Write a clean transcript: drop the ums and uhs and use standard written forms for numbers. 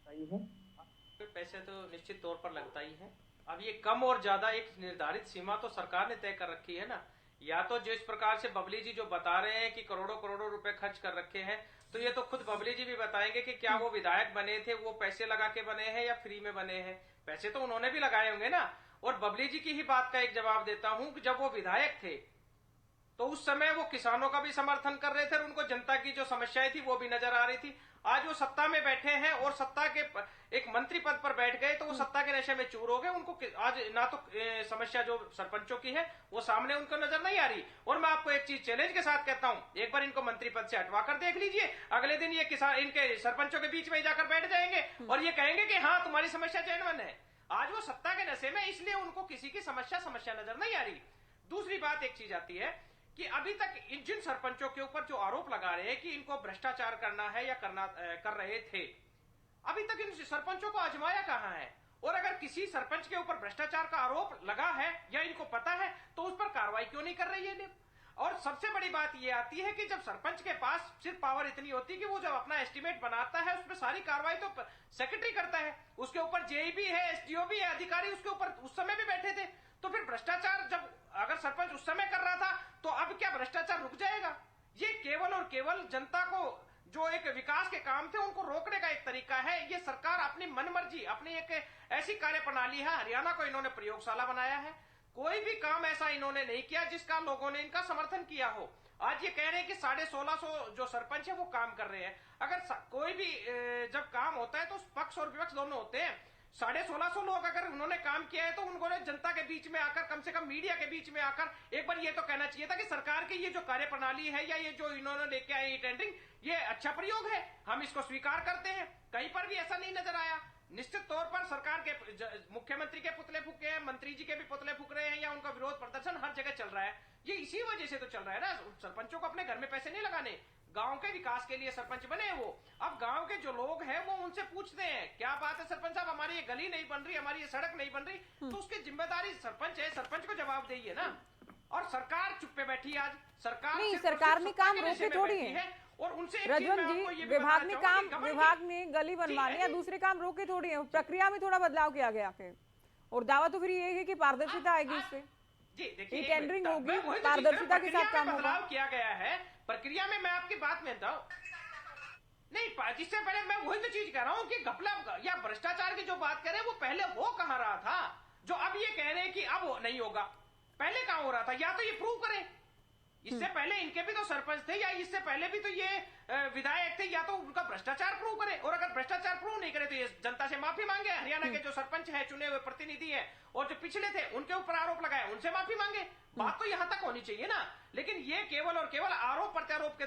सही है। फिर पैसे तो निश्चित तौर पर लगता ही है। अब ये कम और ज्यादा एक निर्धारित सीमा तो सरकार ने तय कर रखी है ना। या तो जिस प्रकार से बबली जी जो बता रहे हैं कि करोड़ों करोड़ों रुपए खर्च कर रखे हैं, तो ये तो खुद बबली जी भी बताएंगे कि क्या वो विधायक बने थे, वो पैसे लगा के बने हैं या फ्री में बने हैं। पैसे तो उन्होंने भी लगाए होंगे ना। और बबली जी की ही बात का एक जवाब देता हूं कि जब वो विधायक थे तो उस समय वो किसानों का भी समर्थन कर रहे थे और उनको जनता की जो समस्याएं थी वो भी नजर आ रही थी। आज वो सत्ता में बैठे हैं और सत्ता के एक मंत्री पद पर बैठ गए तो वो सत्ता के नशे में चूर हो गए। उनको आज ना तो समस्या जो सरपंचों की है वो सामने उनको नजर नहीं आ रही। और मैं आपको एक चीज चैलेंज के साथ कहता हूं, एक बार इनको मंत्री पद से हटवा कर देख लीजिए, अगले दिन ये किसान इनके सरपंचों के बीच में जाकर बैठ जाएंगे और ये कहेंगे कि हाँ तुम्हारी समस्या जेन्युइन है। आज वो सत्ता के नशे में, इसलिए उनको किसी की समस्या नजर नहीं आ रही। दूसरी बात एक चीज आती है कि अभी तक जिन सरपंचों के ऊपर जो आरोप लगा रहे हैं कि इनको भ्रष्टाचार करना है या कर रहे थे, अभी तक इन सरपंचों को आजमाया कहां है। और अगर किसी सरपंच के ऊपर भ्रष्टाचार का आरोप लगा है या इनको पता है तो उस पर कार्रवाई क्यों नहीं कर रही है। और सबसे बड़ी बात यह आती है कि जब सरपंच के पास सिर्फ पावर इतनी होती है कि वो जब अपना एस्टीमेट बनाता है उसमें सारी कार्रवाई तो सेक्रेटरी करता है, उसके ऊपर जेई भी है, एसडीओ भी है, अधिकारी उसके ऊपर उस समय भी बैठे थे। तो फिर भ्रष्टाचार जब अगर सरपंच उस समय कर रहा था तो अब क्या भ्रष्टाचार रुक जाएगा। ये केवल और केवल जनता को जो एक विकास के काम थे उनको रोकने का एक तरीका है। ये सरकार अपनी मनमर्जी, अपनी एक ऐसी कार्य प्रणाली है, हरियाणा को इन्होंने प्रयोगशाला बनाया है। कोई भी काम ऐसा इन्होंने नहीं किया जिसका लोगों ने इनका समर्थन किया हो। आज ये कह रहे हैं कि 1650 जो सरपंच है वो काम कर रहे हैं। अगर कोई भी जब काम होता है तो पक्ष और विपक्ष दोनों होते हैं। 1650 लोग अगर उन्होंने काम किया है तो उन्होंने जनता के बीच में आकर, कम से कम मीडिया के बीच में आकर एक बार ये तो कहना चाहिए था कि सरकार की ये जो कार्य प्रणाली है या ये जो इन्होंने लेके आए टेंडरिंग, ये अच्छा प्रयोग है, हम इसको स्वीकार करते हैं। कहीं पर भी ऐसा नहीं नजर आया। निश्चित तौर पर सरकार के मुख्यमंत्री के पुतले फूके हैं, मंत्री जी के भी पुतले फूक रहे हैं या उनका विरोध प्रदर्शन हर जगह चल रहा है। ये इसी वजह से तो चल रहा है ना। सरपंचों को अपने घर में पैसे नहीं लगाने, गांव के विकास के लिए सरपंच बने वो। अब गांव के जो लोग हैं वो उनसे पूछते हैं क्या बात है सरपंच साहब, हमारी ये गली नहीं बन रही, हमारी ये सड़क नहीं बन रही, तो उसकी जिम्मेदारी सरपंच है, सरपंच को जवाब देइए ना। और सरकार चुप पे बैठी। आज सरकार नहीं, सरकार ने काम रोके थोड़ी है। और उनसे रजवन जी, विभाग ने गली बनवानी या दूसरे काम रोके थोड़ी है, प्रक्रिया में थोड़ा बदलाव किया गया है। और दावा तो फिर ये है कि पारदर्शिता आएगी इससे, जी देखिए टेंडरिंग होगी, पारदर्शिता के साथ काम होगा। बदलाव किया गया है प्रक्रिया में, मैं आपकी बात मानता हूँ। नहीं, जिससे पहले मैं वही तो चीज कह रहा हूँ कि घपला या भ्रष्टाचार की जो बात करें वो पहले हो कहाँ रहा था, जो अब ये कह रहे हैं कि अब नहीं होगा। पहले कहाँ हो रहा था, या तो ये प्रूव करें। इससे पहले इनके भी तो सरपंच थे या इससे पहले भी तो ये विधायक थे, या तो उनका भ्रष्टाचार प्रूव करें। और अगर भ्रष्टाचार प्रूव नहीं करे तो ये जनता से माफी मांगे। हरियाणा के जो सरपंच है, चुने हुए प्रतिनिधि है, और जो पिछले थे उनके ऊपर आरोप लगाए उनसे माफी मांगे। बात तो यहां तक होनी चाहिए ना। लेकिन ये केवल और केवल आरोप प्रत्यारोप के